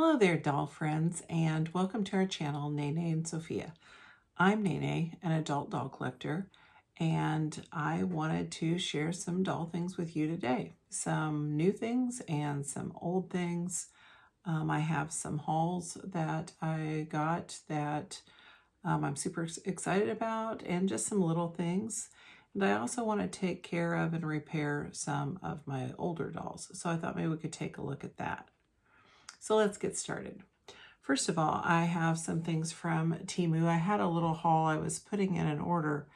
Hello there, doll friends, and welcome to our channel, Nene and Sophia. I'm Nene, an adult doll collector, and I wanted to share some doll things with you today. Some new things and some old things. I have some hauls that I got that I'm super excited about, and just some little things. And I also want to take care of and repair some of my older dolls. So I thought maybe we could take a look at that. So let's get started. First of all, I have some things from Temu. I had a little haul I was putting in an order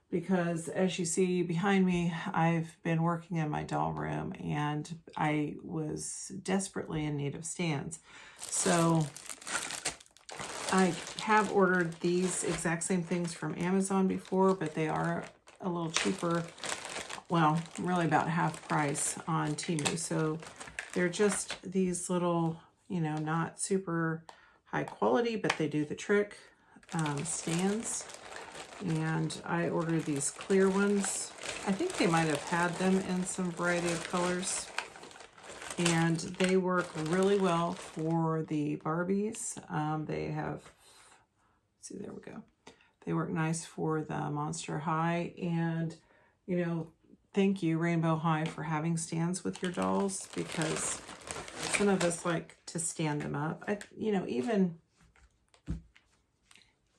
because, as you see behind me, I've been working in my doll room and I was desperately in need of stands. So I have ordered these exact same things from Amazon before, but they are a little cheaper. Well, really about half price on Temu. So they're just these little, not super high quality, but they do the trick stands. And I ordered these clear ones. I think they might have had them in some variety of colors. And they work really well for the Barbies. They have, let's see, there we go. They work nice for the Monster High. And, thank you, Rainbow High, for having stands with your dolls, because some of us like to stand them up.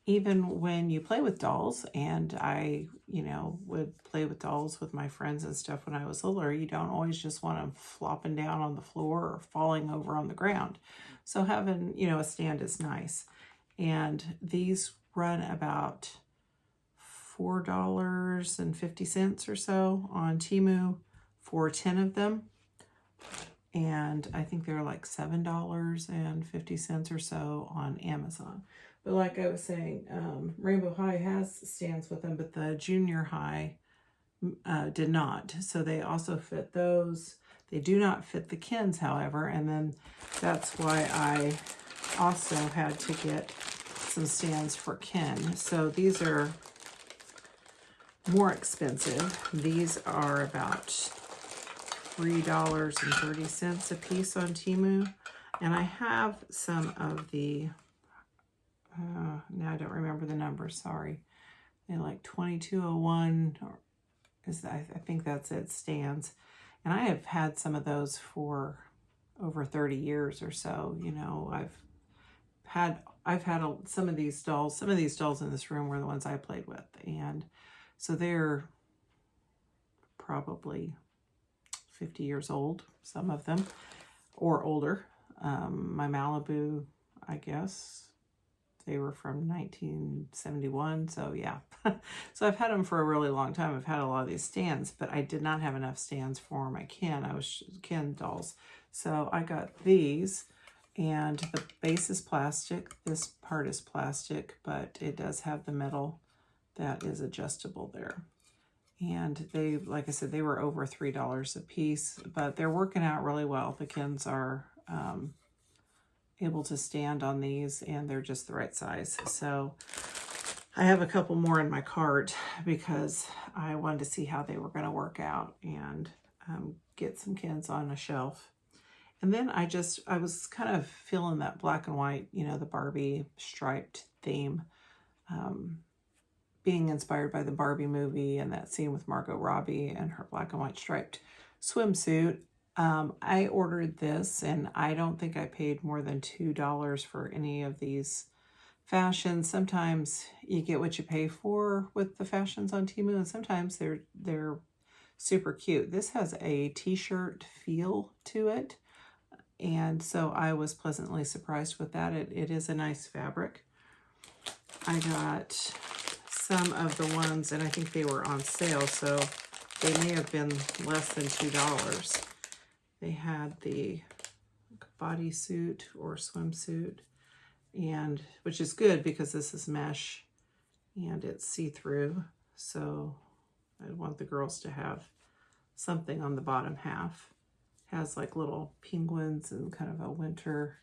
Even when you play with dolls, and I, would play with dolls with my friends and stuff when I was littler, you don't always just want them flopping down on the floor or falling over on the ground. So having, a stand is nice. And these run about $4.50 or so on Temu for 10 of them. And I think they're like $7.50 or so on Amazon. But like I was saying, Rainbow High has stands with them, but the Junior High did not. So they also fit those. They do not fit the Kens, however, and then that's why I also had to get some stands for Ken. So these are more expensive. These are about $3.30 a piece on Temu. And I have some of the, now I don't remember the number, sorry. They're like 2201, or I think that's it, stands. And I have had some of those for over 30 years or so. I've had some of these dolls. Some of these dolls in this room were the ones I played with. And so they're probably 50 years old, some of them, or older. My Malibu, I guess, they were from 1971, so yeah. So I've had them for a really long time. I've had a lot of these stands, but I did not have enough stands for my Ken dolls. So I got these, and the base is plastic. This part is plastic, but it does have the metal that is adjustable there. And they, like I said, they were over $3 a piece, but they're working out really well. The Kens are able to stand on these, and they're just the right size. So I have a couple more in my cart because I wanted to see how they were going to work out and get some Kens on a shelf. And then I was kind of feeling that black and white, the Barbie striped theme. Being inspired by the Barbie movie and that scene with Margot Robbie and her black and white striped swimsuit. I ordered this, and I don't think I paid more than $2 for any of these fashions. Sometimes you get what you pay for with the fashions on Temu, and sometimes they're super cute. This has a t-shirt feel to it, and so I was pleasantly surprised with that. It is a nice fabric. I got some of the ones, and I think they were on sale, so they may have been less than $2. They had the bodysuit or swimsuit, and which is good because this is mesh and it's see-through. So I want the girls to have something on the bottom half. It has like little penguins and kind of a winter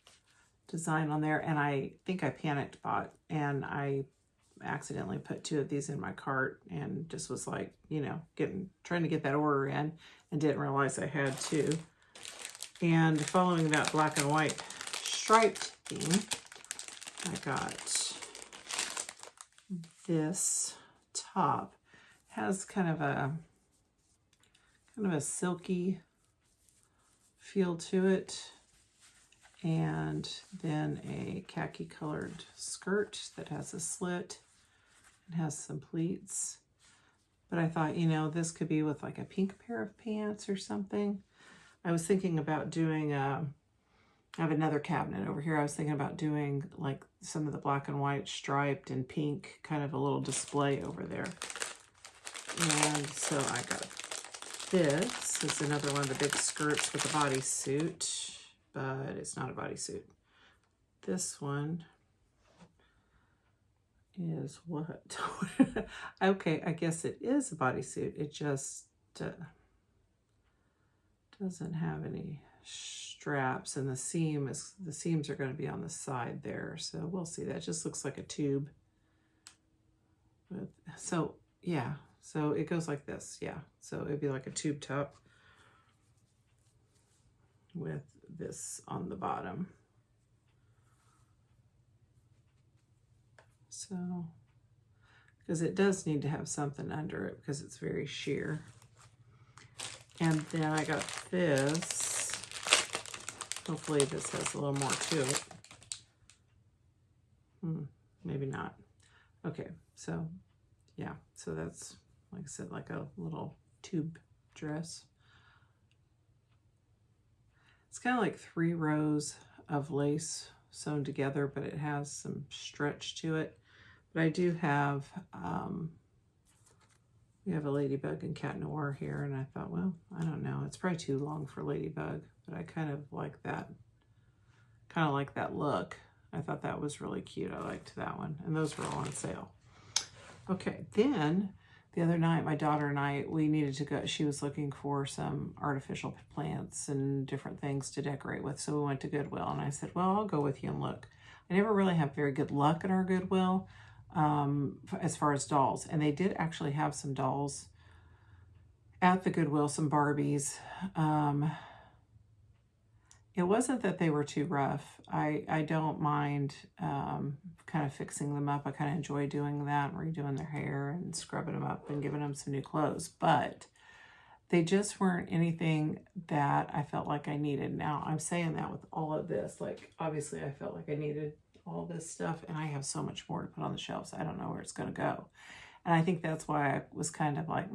design on there. And I think I panicked bought, and I accidentally put 2 of these in my cart and just was like, trying to get that order in, and didn't realize I had 2. And following that black and white striped theme, I got this top. Has kind of a silky feel to it, and then a khaki colored skirt that has a slit and has some pleats. But I thought, you know, this could be with like a pink pair of pants or something. I was thinking about doing, I have another cabinet over here. I was thinking about doing like some of the black and white striped and pink, kind of a little display over there. And so I got this. It's another one of the big skirts with a bodysuit, but it's not a bodysuit. This one is what? Okay, I guess it is a bodysuit. It just doesn't have any straps, and the seams are going to be on the side there. So we'll see. That just looks like a tube. So yeah, so it goes like this. Yeah, so it'd be like a tube top with this on the bottom. So, because it does need to have something under it because it's very sheer. And then I got this. Hopefully this has a little more to it. Maybe not. Okay, so yeah, so that's, like I said, like a little tube dress. It's kind of like 3 rows of lace sewn together, but it has some stretch to it. But I do have, we have a ladybug and cat noir here, and I thought, well, I don't know. It's probably too long for ladybug, but I kind of like that look. I thought that was really cute. I liked that one, and those were all on sale. Okay, then the other night, my daughter and I, we needed to go, she was looking for some artificial plants and different things to decorate with, so we went to Goodwill, and I said, well, I'll go with you and look. I never really have very good luck at our Goodwill as far as dolls, and they did actually have some dolls at the Goodwill, some Barbies. It wasn't that they were too rough. I don't mind kind of fixing them up. I kind of enjoy doing that, redoing their hair and scrubbing them up and giving them some new clothes. But they just weren't anything that I felt like I needed. Now, I'm saying that with all of this. Like, obviously, I felt like I needed all this stuff, and I have so much more to put on the shelves. I don't know where it's going to go. And I think that's why I was kind of like,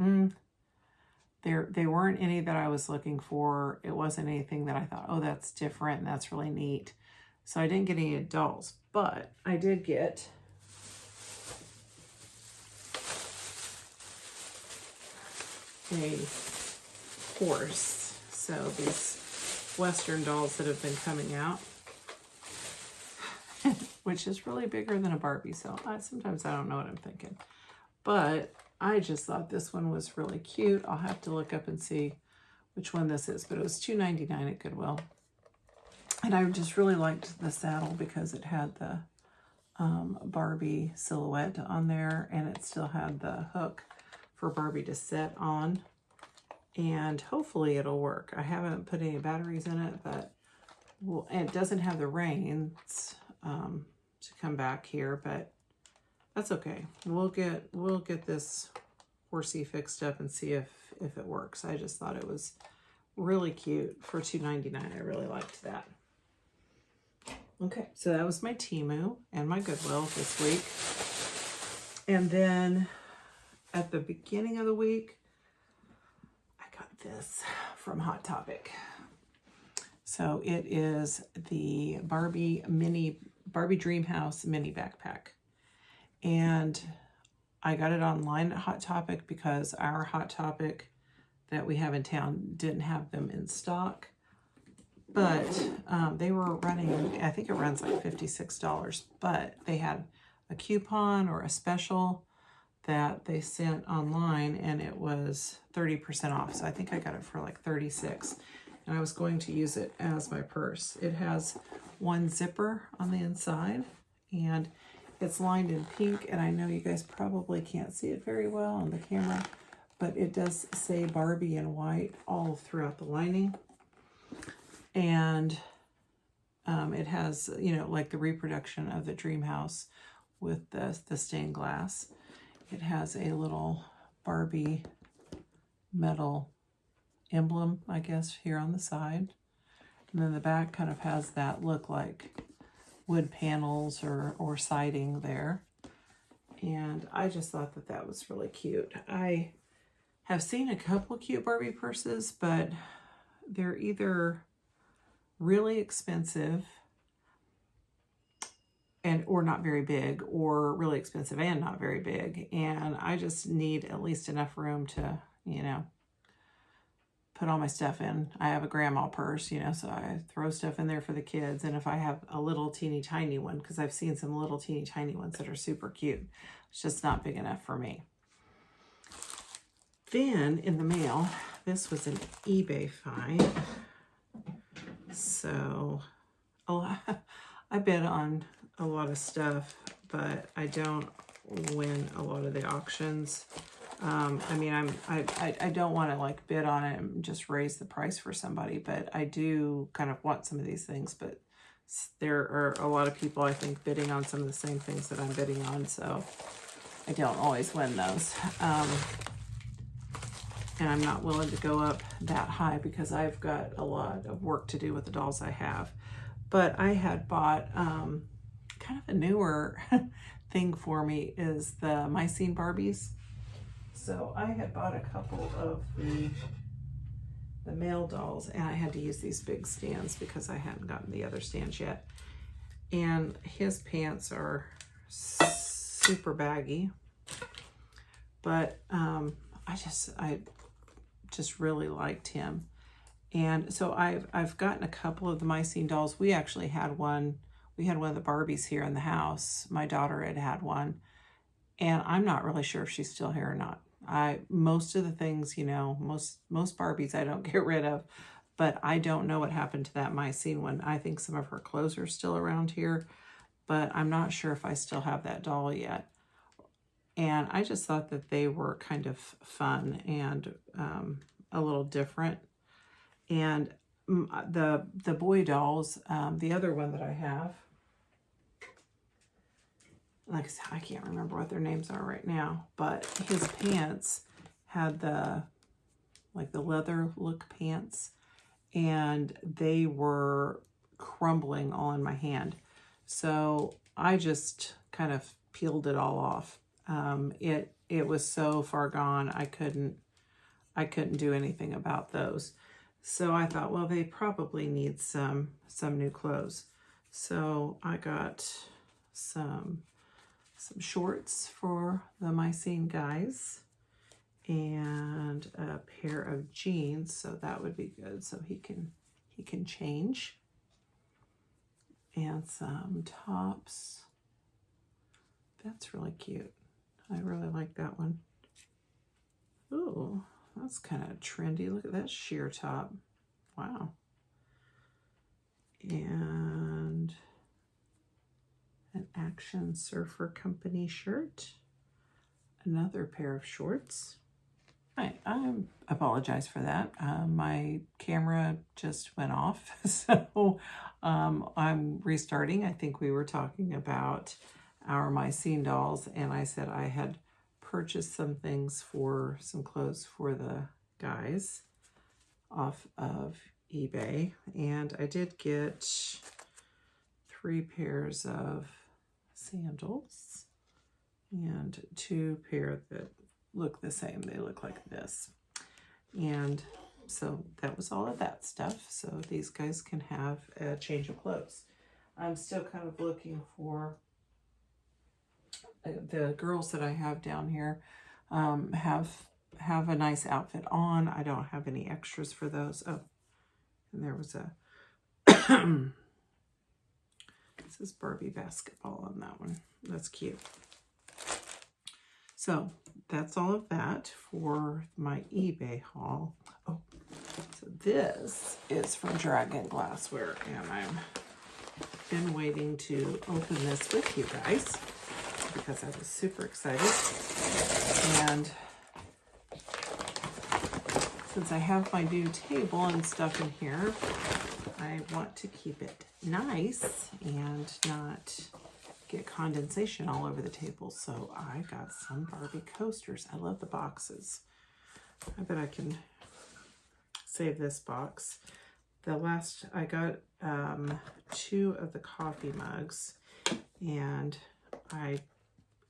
they weren't any that I was looking for. It wasn't anything that I thought, oh, that's different and that's really neat. So I didn't get any dolls, but I did get a horse. So these Western dolls that have been coming out, which is really bigger than a Barbie. So sometimes I don't know what I'm thinking, but I just thought this one was really cute. I'll have to look up and see which one this is, but it was $2.99 at Goodwill. And I just really liked the saddle because it had the Barbie silhouette on there, and it still had the hook for Barbie to sit on. And hopefully it'll work. I haven't put any batteries in it, but and it doesn't have the reins to come back here, but that's okay. We'll get this horsey fixed up and see if it works. I just thought it was really cute for $2.99. I really liked that. Okay, so that was my Temu and my Goodwill this week. And then at the beginning of the week, I got this from Hot Topic. So it is the Barbie Dream House mini backpack. And I got it online at Hot Topic because our Hot Topic that we have in town didn't have them in stock. But they were running, I think it runs like $56, but they had a coupon or a special that they sent online, and it was 30% off. So I think I got it for like $36, and I was going to use it as my purse. It has one zipper on the inside, and it's lined in pink, and I know you guys probably can't see it very well on the camera, but it does say Barbie in white all throughout the lining. And It has, you know, like the reproduction of the dream house with the stained glass. It has a little Barbie metal emblem, I guess, here on the side. And then the back kind of has that look like wood panels or siding there. And I just thought that that was really cute. I have seen a couple cute Barbie purses, but they're either really expensive or not very big, or really expensive and not very big. And I just need at least enough room to, you know, put all my stuff in. I have a grandma purse, you know, so I throw stuff in there for the kids. And if I have a little teeny tiny one, because I've seen some little teeny tiny ones that are super cute, it's just not big enough for me. Then in the mail, this was an eBay find. So I bid on a lot of stuff, but I don't win a lot of the auctions. I mean, I don't want to like bid on it and just raise the price for somebody, but I do kind of want some of these things. But there are a lot of people, I think, bidding on some of the same things that I'm bidding on, so I don't always win those. And I'm not willing to go up that high because I've got a lot of work to do with the dolls I have. But I had bought kind of a newer thing for me is the Mycene Barbies. So I had bought a couple of the male dolls, and I had to use these big stands because I hadn't gotten the other stands yet. And his pants are super baggy, but I just really liked him. And so I've gotten a couple of the Mycene dolls. We actually had one. We had one of the Barbies here in the house. My daughter had one, and I'm not really sure if she's still here or not. Most of the things, you know, most Barbies I don't get rid of, but I don't know what happened to that Mycene one. I think some of her clothes are still around here, but I'm not sure if I still have that doll yet. And I just thought that they were kind of fun and a little different. And the boy dolls, the other one that I have, like I said, I can't remember what their names are right now, but his pants had the leather look pants, and they were crumbling all in my hand. So I just kind of peeled it all off. It was so far gone, I couldn't do anything about those. So I thought, well, they probably need some new clothes. So I got some shorts for the Mycene guys and a pair of jeans, so that would be good, so he can change, and some tops. That's really cute. I really like that one. Ooh, that's kind of trendy. Look at that sheer top. Wow. And an Action Surfer Company shirt. Another pair of shorts. I apologize for that. My camera just went off, so I'm restarting. I think we were talking about our Mycene dolls, and I said I had purchased some things for some clothes for the guys off of eBay, and I did get 3 pairs of sandals and 2 pair that look the same. They look like this. And so that was all of that stuff. So these guys can have a change of clothes. I'm still kind of looking for the girls that I have down here have a nice outfit on. I don't have any extras for those. Oh, and there was a this is Barbie basketball on that one. That's cute. So that's all of that for my eBay haul. Oh, so this is from Dragon Glassware, and I've been waiting to open this with you guys because I was super excited. And since I have my new table and stuff in here, I want to keep it nice and not get condensation all over the table. So I got some Barbie coasters. I love the boxes. I bet I can save this box. The last, I got 2 of the coffee mugs, and I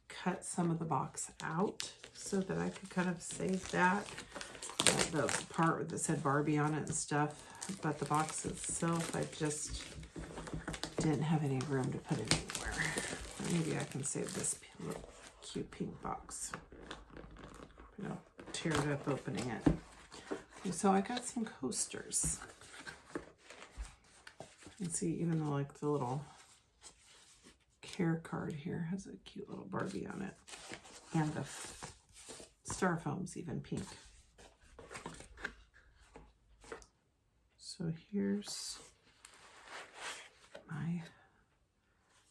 cut some of the box out so that I could kind of save that. The part that said Barbie on it and stuff, but the box itself, I just didn't have any room to put it anywhere. Maybe I can save this little cute pink box. You know, tear it up opening it. Okay, so I got some coasters. You can see even though like the little care card here has a cute little Barbie on it, and the styrofoam's even pink. So here's my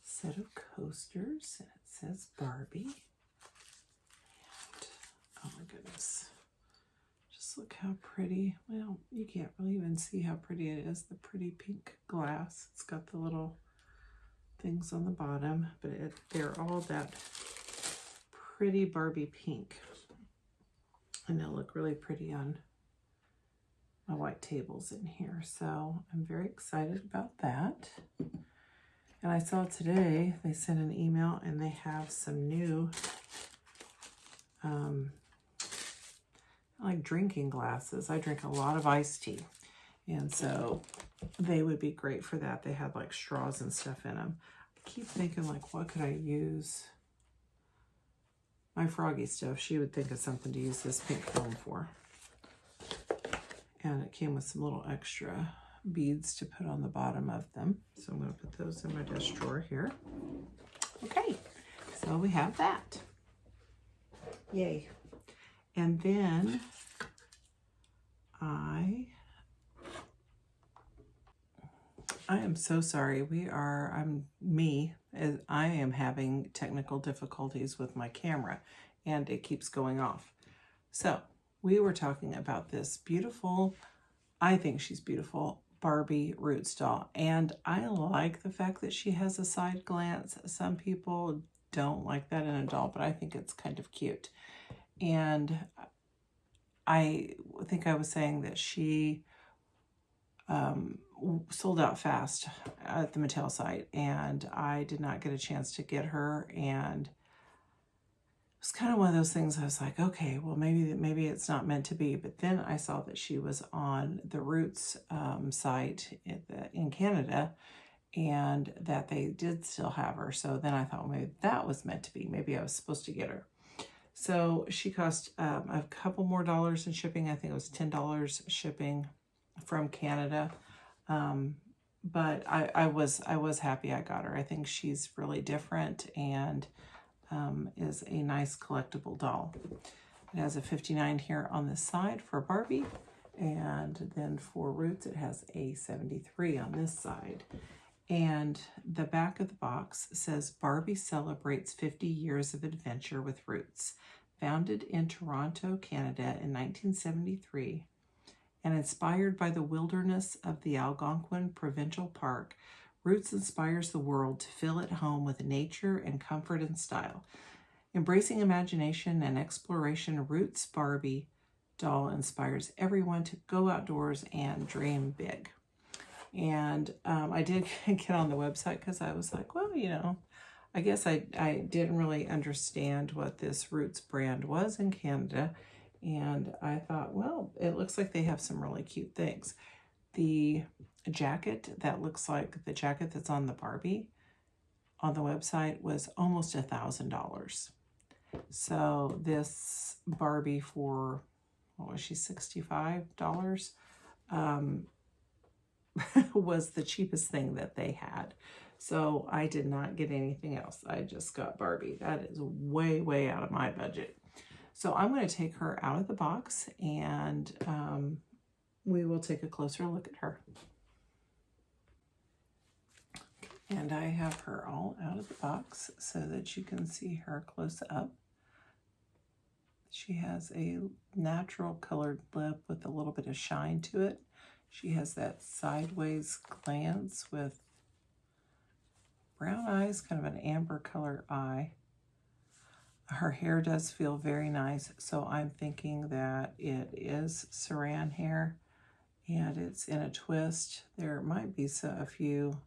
set of coasters, and it says Barbie. And oh my goodness, just look how pretty. Well, you can't really even see how pretty it is. The pretty pink glass. It's got the little things on the bottom, but they're all that pretty Barbie pink, and they'll look really pretty on my white tables in here. So I'm very excited about that. And I saw today they sent an email and they have some new like drinking glasses. I drink a lot of iced tea, and so they would be great for that. They had like straws and stuff in them. I keep thinking like, what could I use my Froggy stuff? She would think of something to use this pink foam for. And it came with some little extra beads to put on the bottom of them. So I'm going to put those in my desk drawer here. Okay, so we have that. Yay. And then I am so sorry. I am having technical difficulties with my camera, and it keeps going off. So we were talking about this beautiful, I think she's beautiful, Barbie Roots doll. And I like the fact that she has a side glance. Some people don't like that in a doll, but I think it's kind of cute. And I think I was saying that she sold out fast at the Mattel site, and I did not get a chance to get her, and it's kind of one of those things. I was like, okay, well, maybe it's not meant to be. But then I saw that she was on the Roots site in Canada, and that they did still have her. So then I thought, well, maybe that was meant to be. Maybe I was supposed to get her. So she cost a couple more dollars in shipping. I think it was $10 shipping from Canada. But I was happy I got her. I think she's really different and is a nice collectible doll. It has a 59 here on this side for Barbie, and then for Roots it has a 73 on this side. And the back of the box says Barbie celebrates 50 years of adventure with Roots. Founded in Toronto, Canada in 1973 and inspired by the wilderness of the Algonquin Provincial Park, Roots inspires the world to feel at home with nature and comfort and style. Embracing imagination and exploration, Roots Barbie doll inspires everyone to go outdoors and dream big. And I did get on the website because I was like, well, you know, I guess I didn't really understand what this Roots brand was in Canada. And I thought, well, it looks like they have some really cute things. The jacket that looks like the jacket that's on the Barbie on the website was almost $1,000. So this Barbie for, what was she, $65? Was the cheapest thing that they had. So I did not get anything else. I just got Barbie. That is way, way out of my budget. So I'm going to take her out of the box, and we will take a closer look at her. And I have her all out of the box so that you can see her close up. She has a natural colored lip with a little bit of shine to it. She has that sideways glance with brown eyes, kind of an amber color eye. Her hair does feel very nice, so I'm thinking that it is saran hair and it's in a twist. There might be a few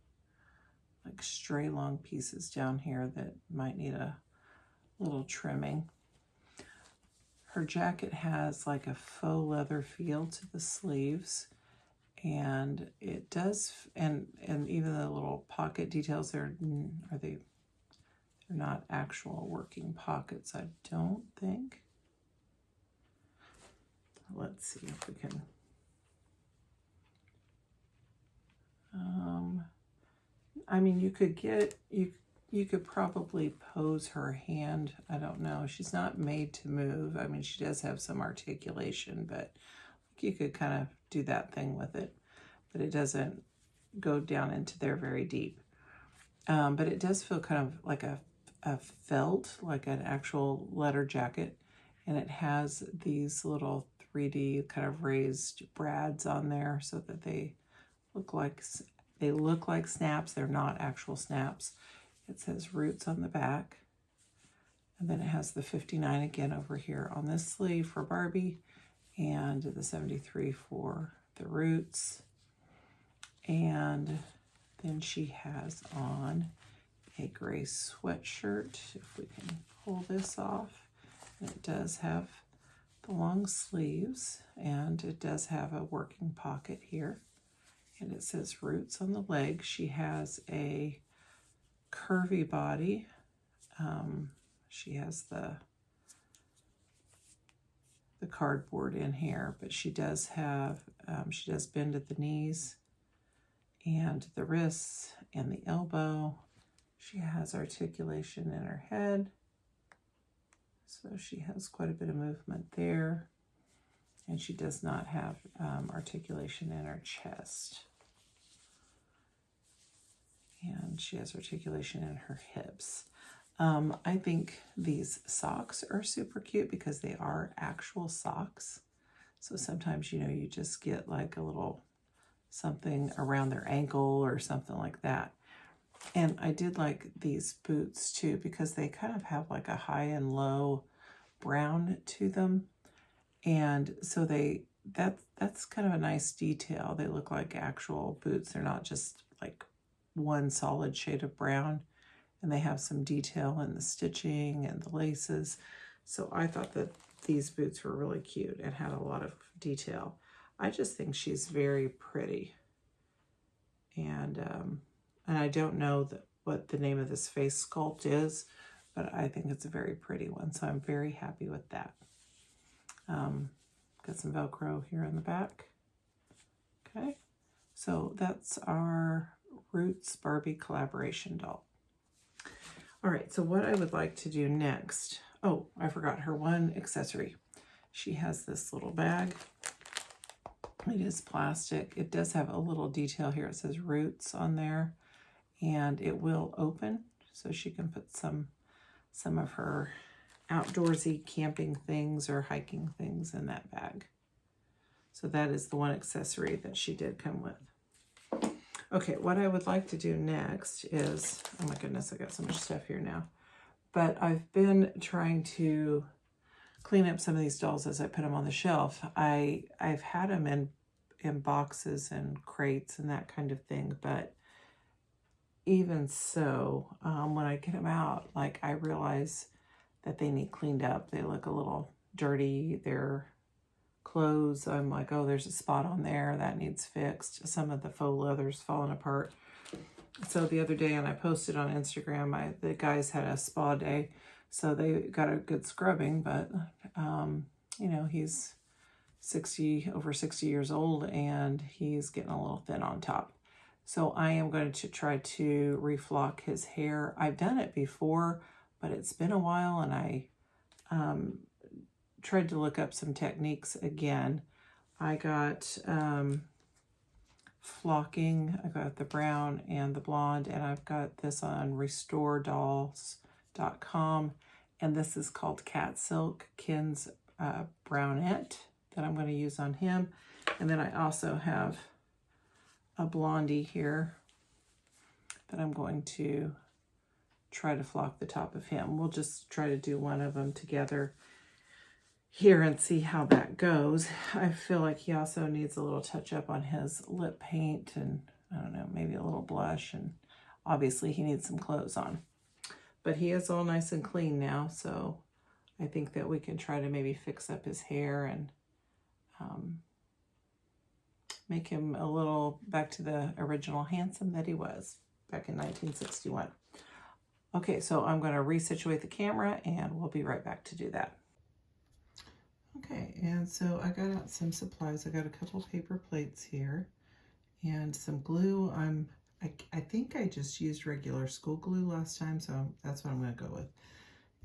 like stray long pieces down here that might need a little trimming. Her jacket has like a faux leather feel to the sleeves, and it does, and even the little pocket details there, they're not actual working pockets, I don't think. Let's see if we can I mean, you could get, you could probably pose her hand. I don't know. She's not made to move. I mean, she does have some articulation, but you could kind of do that thing with it. But it doesn't go down into there very deep. But it does feel kind of like a felt, like an actual leather jacket. And it has these little 3D kind of raised brads on there so that they look like snaps. They're not actual snaps. It says Roots on the back. And then it has the 59 again over here on this sleeve for Barbie, and the 73 for the Roots. And then she has on a gray sweatshirt, if we can pull this off. And it does have the long sleeves, and it does have a working pocket here. And it says Roots on the leg. She has a curvy body. She has the cardboard in here, but she does have, she does bend at the knees and the wrists and the elbow. She has articulation in her head. So she has quite a bit of movement there. And she does not have articulation in her chest. And she has articulation in her hips. I think these socks are super cute because they are actual socks. So sometimes, you know, you just get like a little something around their ankle or something like that. And I did like these boots too because they kind of have like a high and low brown to them. And so that's kind of a nice detail. They look like actual boots. They're not just like one solid shade of brown. And they have some detail in the stitching and the laces. So I thought that these boots were really cute and had a lot of detail. I just think she's very pretty. And I don't know what the name of this face sculpt is, but I think it's a very pretty one. So I'm very happy with that. Got some Velcro here in the back. Okay, so that's our Roots Barbie collaboration doll. All right, so what I would like to do next, oh, I forgot her one accessory. She has this little bag. It is plastic. It does have a little detail here. It says Roots on there, and it will open, so she can put some of her outdoorsy camping things or hiking things in that bag. So that is the one accessory that she did come with. Okay, what I would like to do next is, oh my goodness, I got so much stuff here now. But I've been trying to clean up some of these dolls as I put them on the shelf. I've had them in boxes and crates and that kind of thing, but even so, when I get them out, like I realize that they need cleaned up. They look a little dirty. Their clothes, I'm like, oh, there's a spot on there that needs fixed. Some of the faux leather's falling apart. So the other day, and I posted on Instagram, the guys had a spa day, so they got a good scrubbing, but you know, he's over 60 years old, and he's getting a little thin on top. So I am going to try to reflock his hair. I've done it before, but it's been a while, and I tried to look up some techniques again. I got flocking. I got the brown and the blonde, and I've got this on restoredolls.com, and this is called Cat Silk, Ken's brownette that I'm going to use on him. And then I also have a blondie here that I'm going to try to flock the top of him. We'll just try to do one of them together here and see how that goes. I feel like he also needs a little touch up on his lip paint and I don't know, maybe a little blush, and obviously he needs some clothes on. But he is all nice and clean now, so I think that we can try to maybe fix up his hair and make him a little back to the original handsome that he was back in 1961. Okay, so I'm going to resituate the camera and we'll be right back to do that. Okay, and so I got out some supplies. I got a couple paper plates here and some glue. I think I just used regular school glue last time, so that's what I'm going to go with.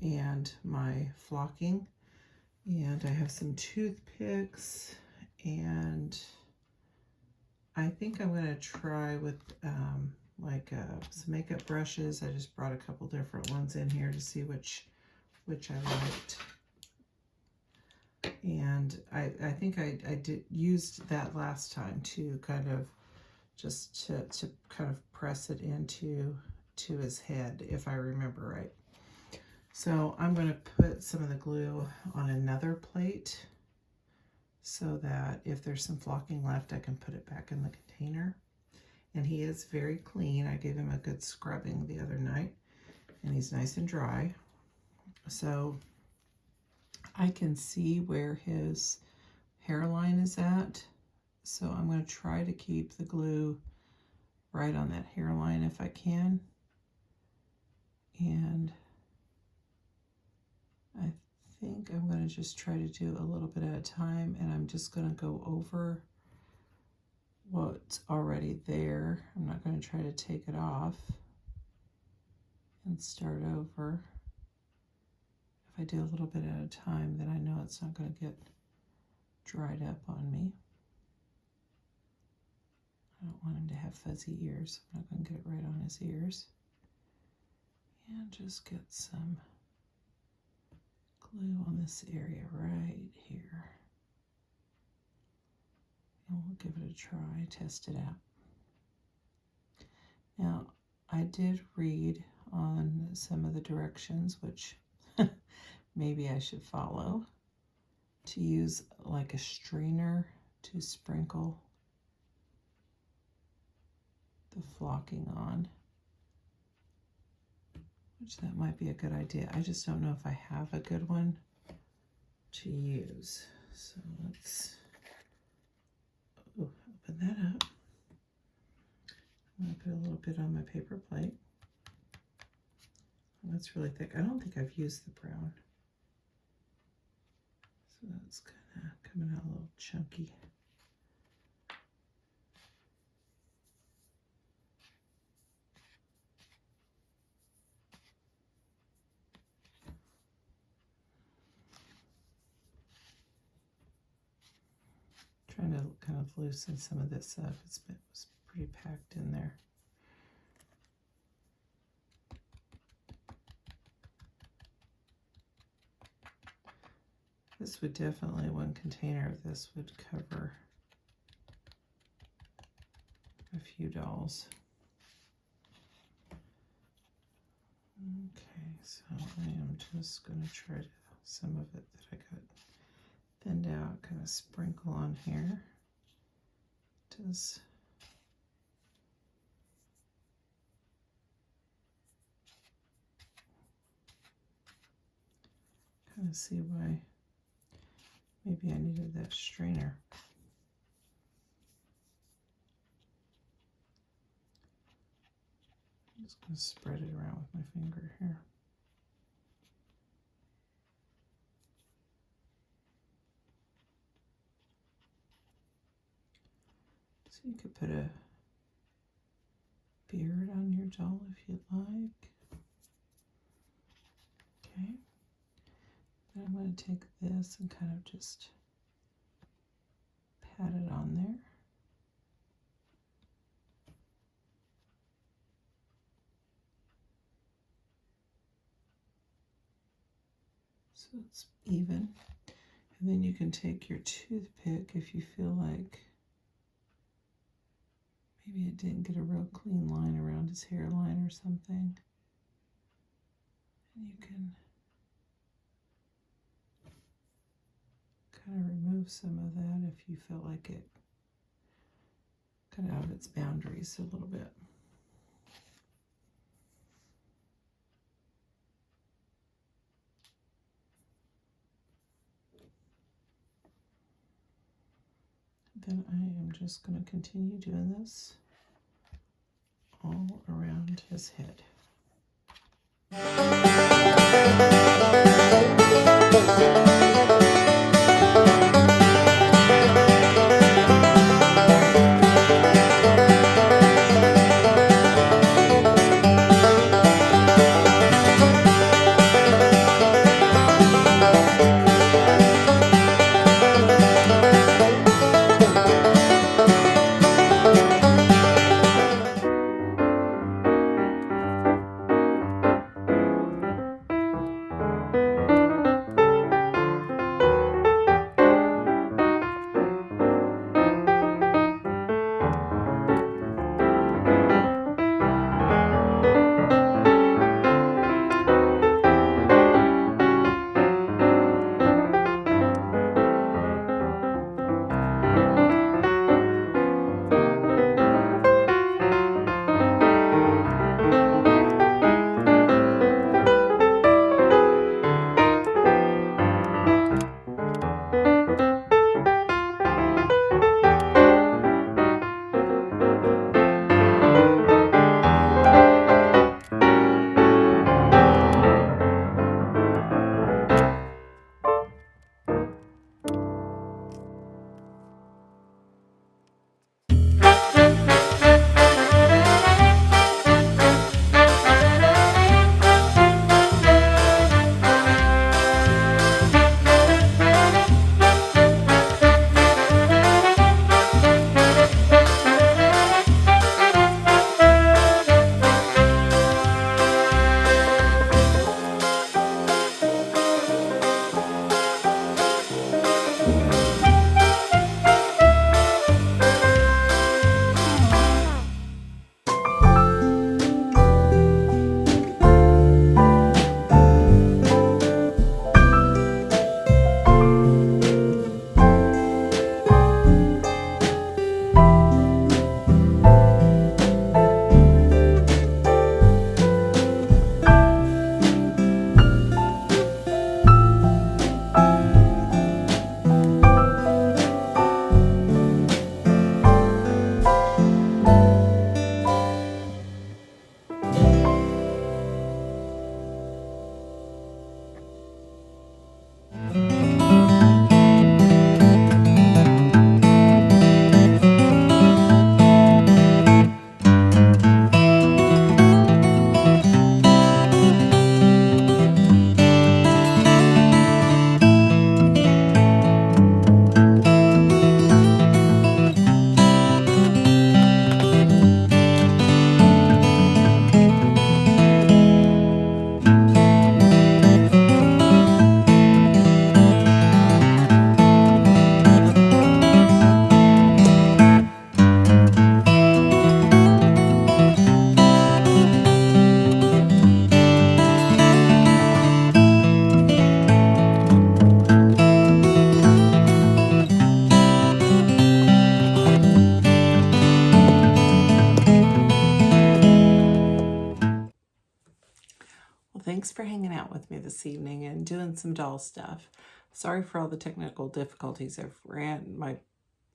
And my flocking, and I have some toothpicks, and I think I'm going to try with some makeup brushes. I just brought a couple different ones in here to see which I liked. And I think I used that last time to kind of just to kind of press it into his head, if I remember right. So I'm going to put some of the glue on another plate so that if there's some flocking left, I can put it back in the container. And he is very clean. I gave him a good scrubbing the other night, and he's nice and dry. So I can see where his hairline is at. So I'm going to try to keep the glue right on that hairline if I can. And I think I'm going to just try to do a little bit at a time, and I'm just going to go over what's already there. I'm not going to try to take it off and start over. If I do a little bit at a time, then I know it's not going to get dried up on me. I don't want him to have fuzzy ears. I'm not going to get it right on his ears. And just get some glue on this area right here. And we'll give it a try, test it out. Now, I did read on some of the directions, which maybe I should follow, to use like a strainer to sprinkle the flocking on, which that might be a good idea. I just don't know if I have a good one to use. So let's open that up. I'm going to put a little bit on my paper plate. That's really thick. I don't think I've used the brown. So that's kind of coming out a little chunky. Trying to kind of loosen some of this up. It was pretty packed in there. This would definitely, one container of this would cover a few dolls. Okay, so I am just going to try to, some of it that I got thinned out, kind of sprinkle on here. Does kind of see why maybe I needed that strainer. I'm just going to spread it around with my finger here. So you could put a beard on your doll if you'd like. Okay. Then I'm going to take this and kind of just pat it on there. So it's even. And then you can take your toothpick if you feel like Maybe it didn't get a real clean line around his hairline or something. And you can kind of remove some of that if you felt like it got out of its boundaries a little bit. Then I am just going to continue doing this all around his head. Thanks for hanging out with me this evening and doing some doll stuff. Sorry for all the technical difficulties. My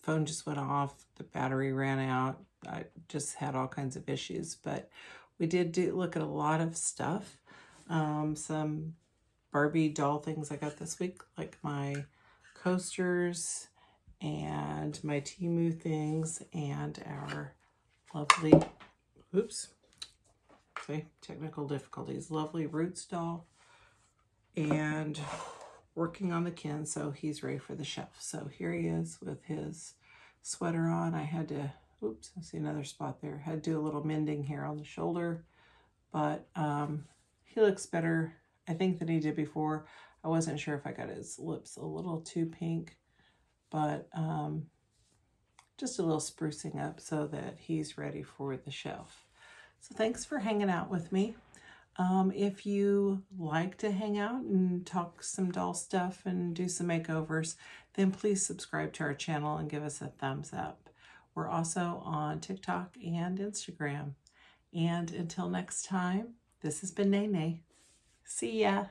phone just went off, the battery ran out. I just had all kinds of issues, but we did look at a lot of stuff. Some Barbie doll things I got this week, like my coasters and my Temu things and our lovely, technical difficulties, lovely Roots doll, and working on the Ken, so he's ready for the shelf. So here he is with his sweater on. I had to, I see another spot there. Had to do a little mending here on the shoulder, but he looks better, I think, than he did before. I wasn't sure if I got his lips a little too pink, but just a little sprucing up so that he's ready for the shelf. So thanks for hanging out with me. If you like to hang out and talk some doll stuff and do some makeovers, then please subscribe to our channel and give us a thumbs up. We're also on TikTok and Instagram. And until next time, this has been Nene. See ya.